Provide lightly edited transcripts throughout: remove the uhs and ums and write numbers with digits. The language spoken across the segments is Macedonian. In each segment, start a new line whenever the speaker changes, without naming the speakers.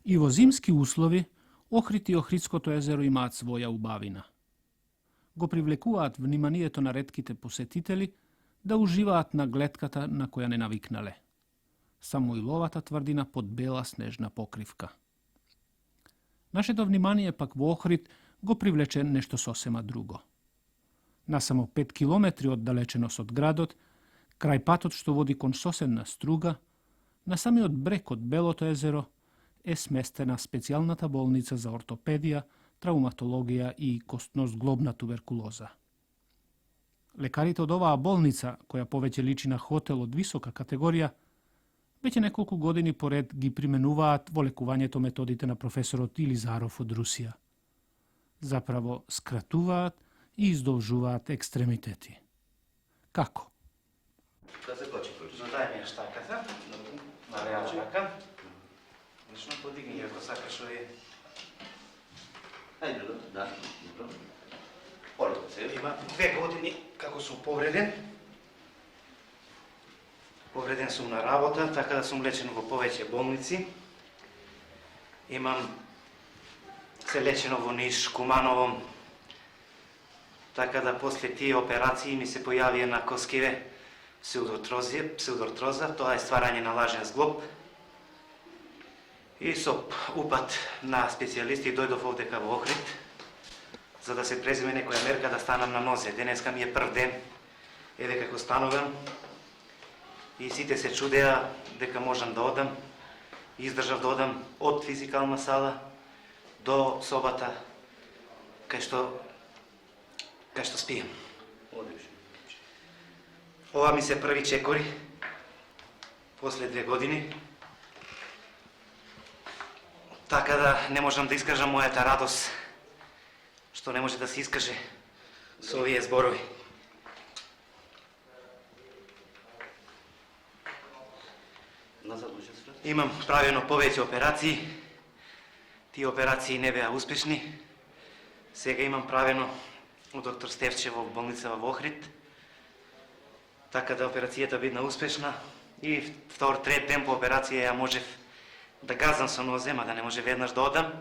И во зимски услови, Охрид и Охридското езеро имаат своја убавина. Го привлекуваат вниманието на ретките посетители да уживаат на глетката на која не навикнале. Самуиловата тврдина под бела снежна покривка. Нашето внимание пак во Охрид го привлече нешто сосема друго. На само 5 километри оддалеченост од градот, крај патот што води кон соседна Струга, на самиот брег од Белото езеро е сместена специјалната болница за ортопедија, травматологија и костно-зглобна туберкулоза. Лекарите од оваа болница, која повеќе личи на хотел од висока категорија, веќе неколку години поред ги применуваат во лекувањето методите на професорот Илизаров од Русија. Заправо скратуваат и издолжуваат екстремитети. Како?
Да започи прочи.
Задај ми ја штаката, на реалната. Лично подигни ја, ако сакаш овие.
Ајде, да, добро. Полека се.
Има 2 години како сум повреден. Повреден сум на работа, така да сум лечен во повеќе болници. Имам се лечено во Ниш, Куманово. Така да после тие операции ми се појавија на коскиве псевдортроза, тоа е стварање на лажен зглоб. И со упат на специјалисти дојдов овдека во Охрид, за да се преземе некоја мерка да станам на нозе. Денеска ми е прв ден, еве како станувам, и сите се чудеа дека можам да одам. Издржав да одам од физикална сала до собата кај што спијам.
Одлично.
Ова ми се први чекори, после 2 години. Така да не можам да искажам мојата радост, што не може да се искаже со овие зборови.
Назад може да се врати.
Имам правено повеќе операции. Тие операции не беа успешни. Сега имам правено од доктор Стевчев во болница во Охрид. Така да операцијата бидна успешна. И втор, трет ден по операција ја можев да газам со нозе, ма да не може веднаш да одам.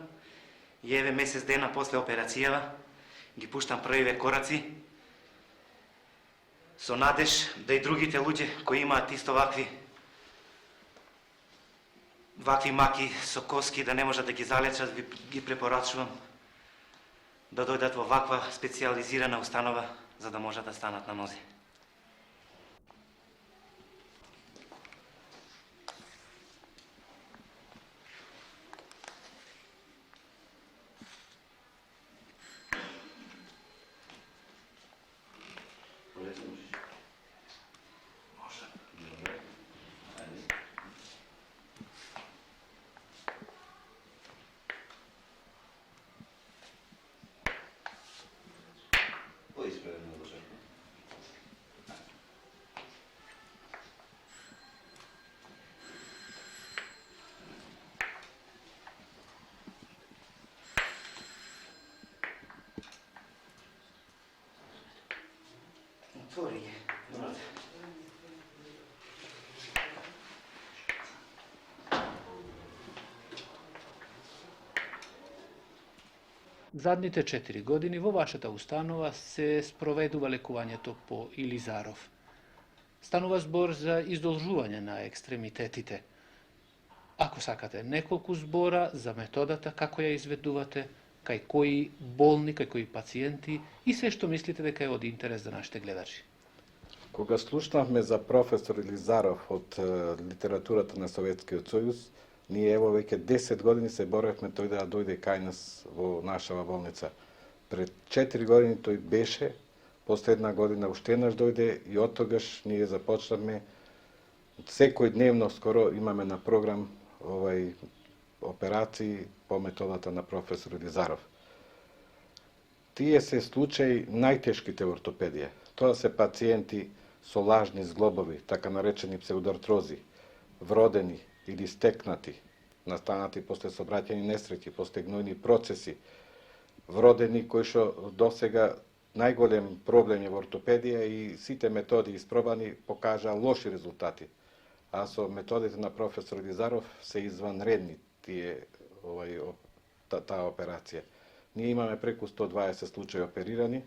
И еве месец дена после операцијава ги пуштам првиве кораци со надеж да и другите луѓе кои имаат исто вакви маки со коски да не можат да ги залечат, ги препорачувам да дојдат во ваква специјализирана установа за да можат да станат на нозе.
Полека можеш.
Може.
Добре. Ајде. Поисправено на ложето.
Отвори ги.
Задните 4 години во вашата установа се спроведува лекувањето по Илизаров. Станува збор за издолжување на екстремитетите. Ако сакате, неколку збора за методата како ја изведувате, кај кои болни, кај кои пациенти и се што мислите дека е од интерес за нашите гледачи.
Кога слушнавме за професор Илизаров од литературата на Советскиот сојуз, ние ево веќе 10 години се боревме тој да дојде кај нас во нашава болница. Пред 4 години тој беше, последна година уште еднаш дојде и од тогаш ние започнавме секој дневно скоро имаме на програм операции по методата на професор Илизаров. Тие се случаи најтешките во ортопедија. Тоа се пациенти со лажни зглобови, така наречени псевдоартрози, вродени или стекнати, настанати после сообраќајни несреќи, после гнојни процеси, вродени кои што досега најголем проблем е во ортопедија и сите методи испробани покажаа лоши резултати. А со методите на професор Илизаров се изванредни тие таа операција. Ние имаме преку 120 случаи оперирани,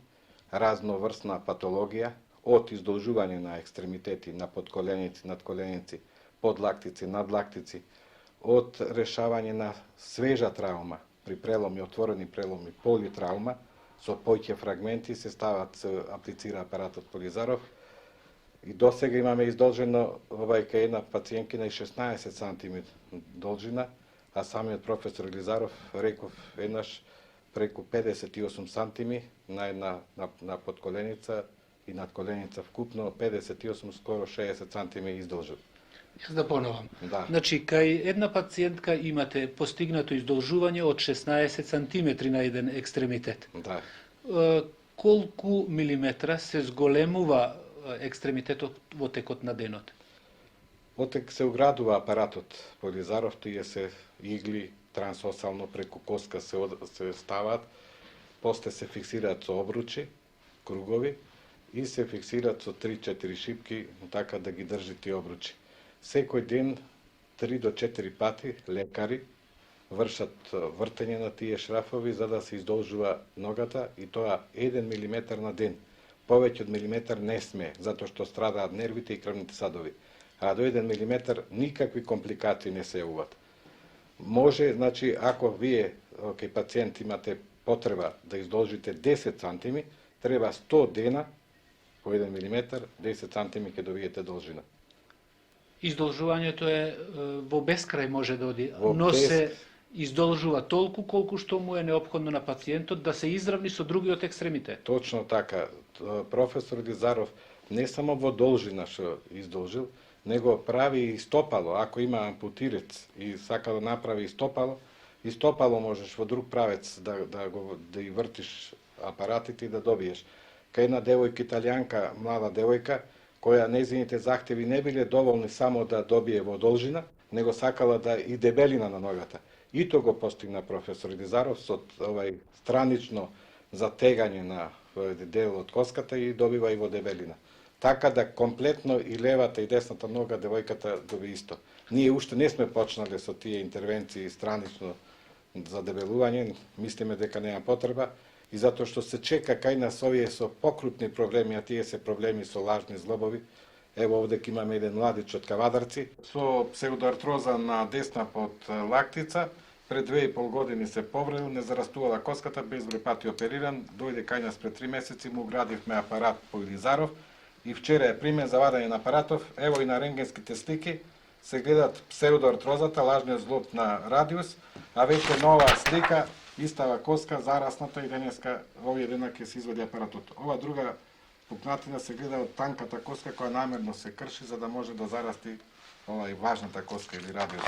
разноврсна патологија, од издолжување на екстремитети, на подколеници, надколеници, подлактици, надлактици, од решавање на свежа травма, при преломи, отворени преломи, политраума, со поќе фрагменти се стават, се аплицира апаратот Полизаров. И досега имаме издолжено кај една пациенткина и 16 см должина, а самиот професор Елизаров реков еднаш преку 58 см на подколеница и надколеница вкупно 58, скоро 60 см изголжил.
Јас да поновам.
Да.
Значи, кај една пациентка имате постигнато издолжување од 16 см на еден екстремитет.
Да.
Колку милиметра се зголемува екстремитетот во текот на денот?
Отек се уградува апаратот Полизаров, тие се игли трансосално преку коска се ставаат, после се фиксираат со обручи, кругови и се фиксираат со 3-4 шипки, така да ги држи тие обручи. Секој ден 3 до 4 пати лекари вршат вртење на тие шрафови за да се издолжува ногата и тоа 1 милиметар на ден. Повеќе од милиметар не сме, затоа што страдаат нервите и крвните садови. А до 1 милиметар никакви компликации не се јавуваат. Може, значи, ако вие, кај пациент имате потреба да издолжите 10 сантими, треба 100 дена по 1 милиметар, 10 сантими ќе добиете должина.
Издолжувањето е во бескрај може да оди,
Во
но
без-
се издолжува толку колку што му е неопходно на пациентот да се изравни со другиот екстремитет.
Точно така. Професор Елизаров не само во должина што издолжил, него прави и стопало. Ако има ампутирец и сака да направи и стопало можеш во друг правец да и вртиш апаратите и да добиеш. Кај една девојка италијанка, млада девојка, која незините захтеви не биле доволни само да добие во должина, него сакала да и дебелина на ногата. И тоа го постигна професор Елизаров со странично затегање на дел од коската и добива и во дебелина. Така да комплетно и левата и десната нога девојката доби исто. Ние уште не сме почнале со тие интервенции странично за дебелување, мислиме дека нема потреба и затоа што се чека кај нас овие со покрупни проблеми, а тие се проблеми со лажни зглобови. Ево овде имаме еден младич од Кавадарци со псевдоартроза на десна подлактица. Пред 2,5 години се повредил, не зарастувала коската, безброј пати опериран, дојде кај нас пред 3 месеци, му градивме апарат по Елизаров и вчера е примен за вадање на апаратов. Ево и на рентгенските слики се гледат псевдоартрозата, лажниот зглоб на радиус, а веќе нова слика, истава коска, зарасната и денеска овие дена ќе се извади апаратот. Ова друга пукнатина се гледа од танката коска која намерно се крши за да може да зарасти ова и важната коска или радиус.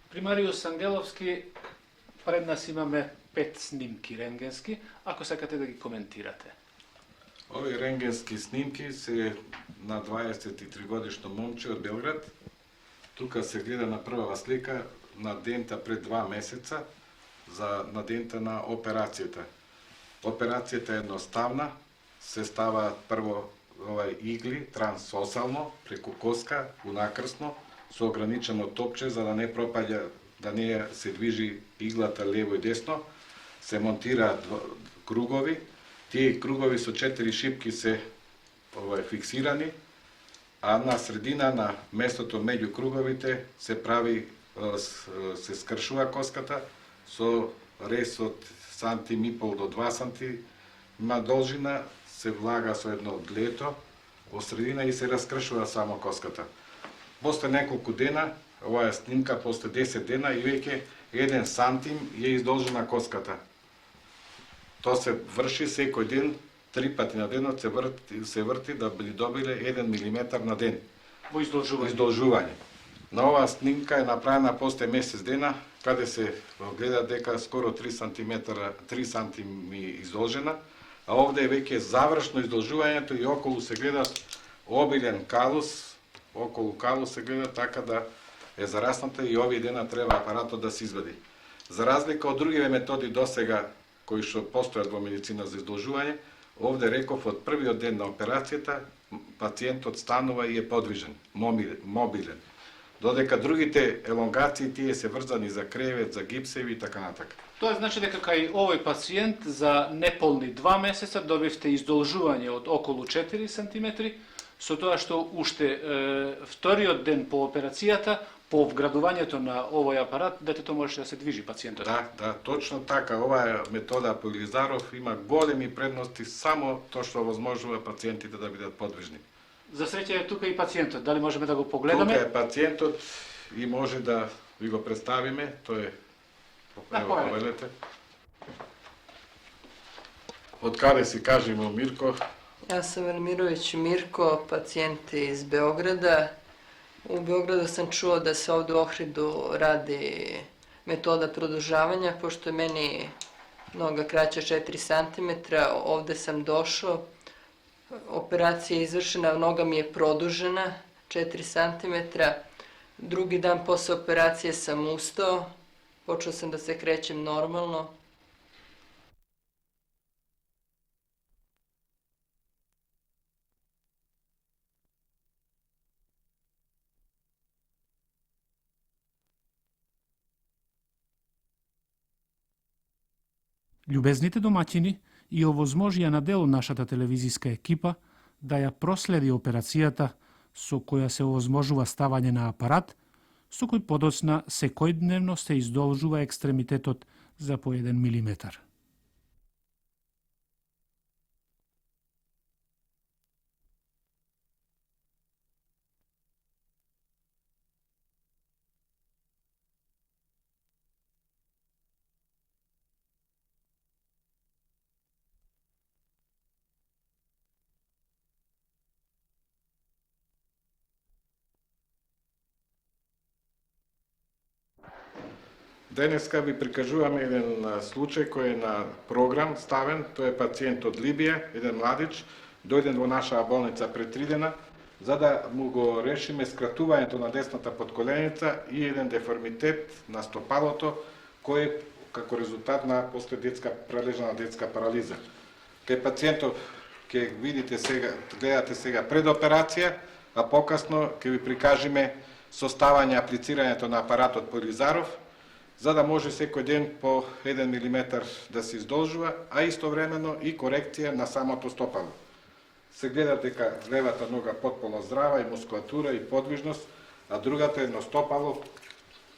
Примариус Ангеловски, пред нас имаме 5 снимки рентгенски, ако сакате да ги коментирате.
Овие рентгенски снимки се на 23 годишно момче од Белград. Тука се гледа на првава слика на дента пред 2 месеца на дента на операцијата. Операцијата е едноставна, се става прво игли трансосално преку коска унакрсно со ограничено топче за да не пропаѓа, да не се движи иглата лево и десно. Се монтираат кругови. Тие кругови со 4 шипки се фиксирани, а на средина на местото меѓу круговите се прави, се скршува коската со рез од сантим и пол до 2 сантима должина, се влага со едно длето во средина и се раскршува само коската. После неколку дена, ова е снимка после 10 дена и веќе 1 сантим е издолжена коската. Тоа се врши секој ден, 3 пати на денот се врти да би добиле 1 милиметар на ден.
Во
Издолжување. На оваа снимка е направена после месец дена, каде се гледа дека скоро 3 сантими издолжена, а овде е веќе завршно издолжувањето и околу се гледа обилен калус, околу калус се гледа така да е зарасната и овие дена треба апаратот да се извади. За разлика од другиве методи досега кои што постојат во медицина за издолжување, Овде реков од првиот ден на операцијата пациентот станува и е подвижен, мобилен. Додека другите елонгации тие се врзани за кревет, за гипсеви и така натака.
Тоа значи дека кај овој пациент за неполни 2 месеца добивте издолжување од околу 4 см, со тоа што уште вториот ден по операцијата, по вградувањето на овој апарат, детето можеше да се движи пациентот.
Да, точно така. Оваа метода по Илизаров има големи предности, само тоа што овозможува пациентите да бидат подвижни.
За среќа е тука и пациентот. Дали можеме да го погледаме?
Тука е пациентот и може да ви го представиме. Тој е... Повелете. Од каде си, кажи му, Мирко?
Ja sam Velimirović Mirko, pacijent iz Beograda. U Beogradu sam čuo da se ovde u Ohridu radi metoda produžavanja, pošto je meni noga kraća 4 cm, ovde sam došao, operacija je izvršena, noga mi je produžena 4 cm, drugi dan posle operacije sam ustao, počeo sam da se krećem normalno.
Љубезните домаќини и овозможија на дел нашата телевизиска екипа да ја проследи операцијата со која се овозможува ставање на апарат, со кој подоцна секојдневно се издолжува екстремитетот за по 1 милиметар.
Денеска ви прикажуваме еден случај кој е на програм ставен. Тој е пациент од Либија, еден младич, дојден во наша болница пред 3 дена, за да му го решиме скратувањето на десната подколеница и еден деформитет на стопалото, кој е како резултат на после прележна детска парализа. Кај пациентов ќе видите сега, гледате сега пред операција, а покасно ќе ви прикажеме составање аплицирањето на апаратот по Илизаров, за да може секој ден по 1 милиметар да се издолжува, а истовремено и корекција на самото стопало. Се гледа дека левата нога потполно здрава и мускулатура и подвижност, а другата едно стопало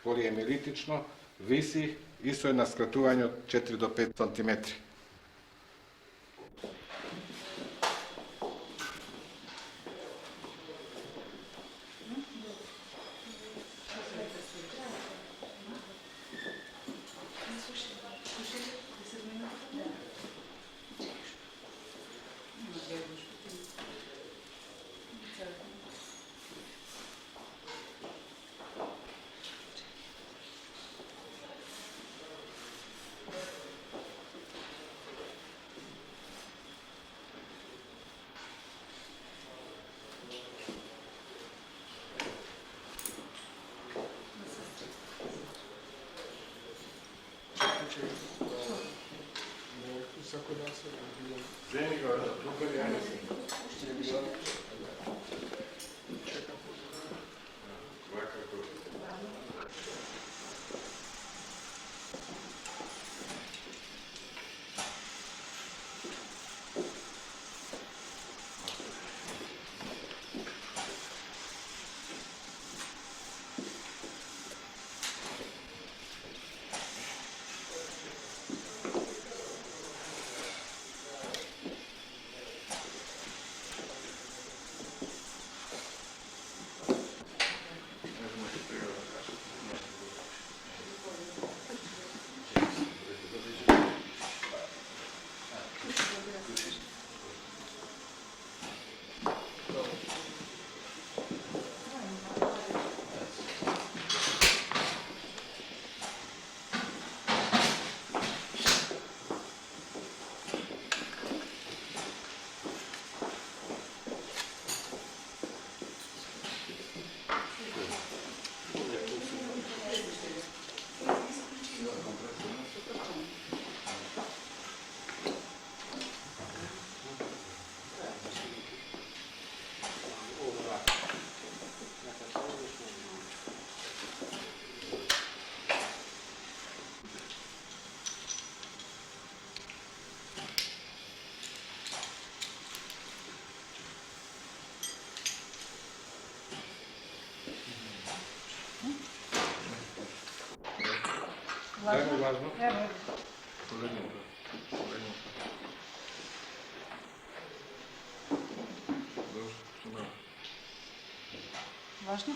полиемилитично виси и со една скратување од 4 до 5 сантиметри. Дај му важно.
Evo, važno?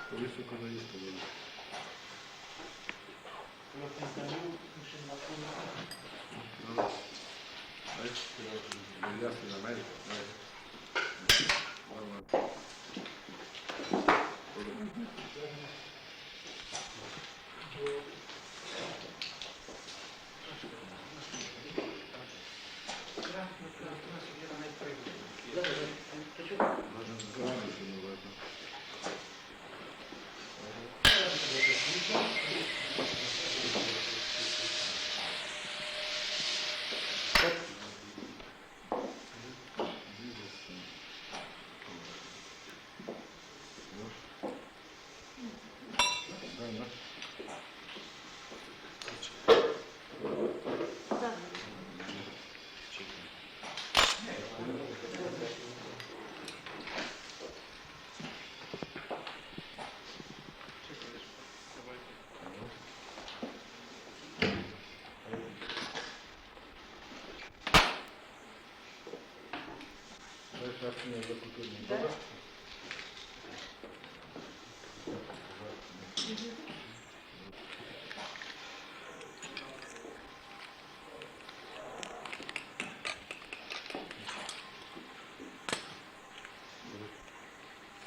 Повисоко да исто да. Јасно на мене.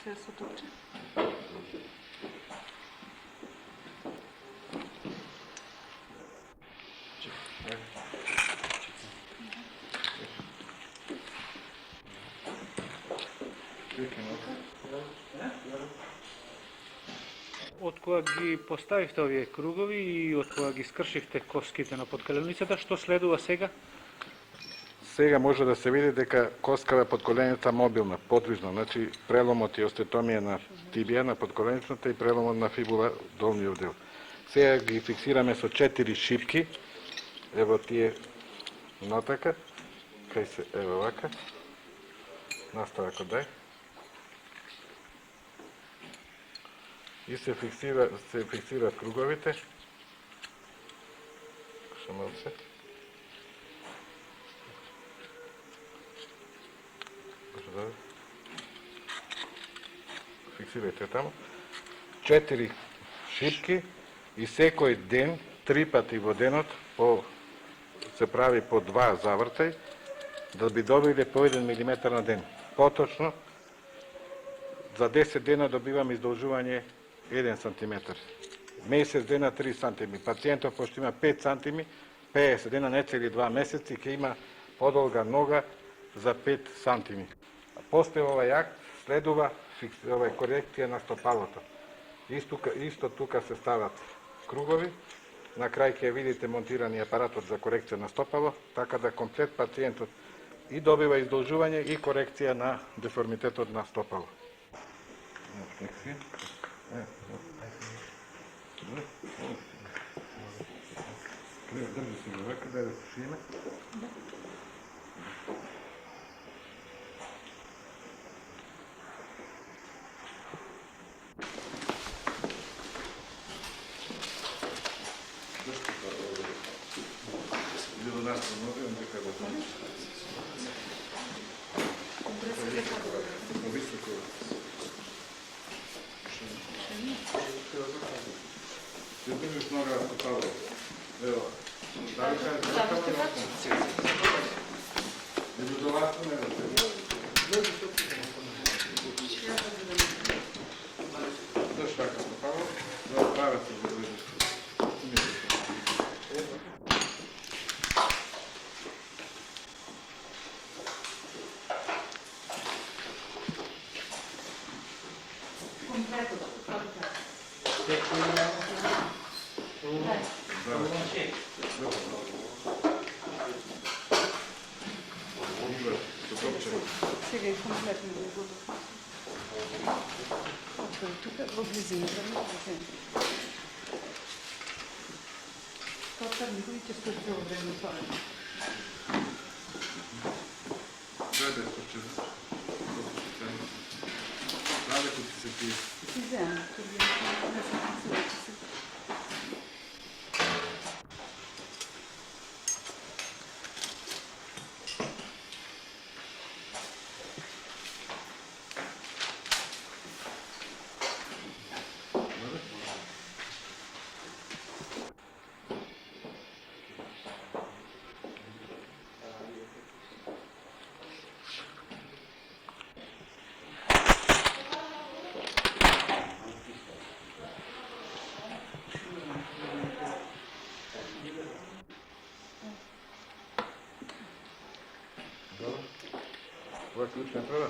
Sve se toče.
Од кога ги поставивте овие кругови и од кога ги скршивте коските на подколеницата, што следува сега?
Сега може да се види дека коскава подколената мобилна, подвижна, значи преломот и остеотомија на тибија на подколеничната и преломот на фибула долниот дел. Сега ги фиксираме со 4 шипки. Ево тие натака, кај се ево вака. Настава код дај. И се фиксираат круговите. Што малце. Фиксирајте таму. 4 шипки и секој ден, 3 пати во денот, се прави по 2 завртај, да би добиле по 1 милиметар на ден. Поточно, за 10 дена добиваме издолжување 1 сантиметар. Месец дена 3 сантими. Пациентов, пошто има 5 сантими, 50 дена, не цели 2 месеци, ќе има подолга нога за 5 сантими. После овај акт следува корекција на стопалото. Исто тука се стават кругови, на крај ќе видите монтирани апаратот за корекција на стопало, така да комплет пациентот и добива издолжување и корекција на деформитетот на стопало. Држи се го вака, да се шиме. Ти држиш нога на стопало. Ево. Дали кажеш стопало? Или до вас не да се. Држ така стопало. Да правят се да видиш.
Сега е комплетно да го тук во близина, да не това никой ще скочи във време това.
Да скочи. Праве, като ти се пие.
Ти взема,
Dobro. Ovo je ključna prva.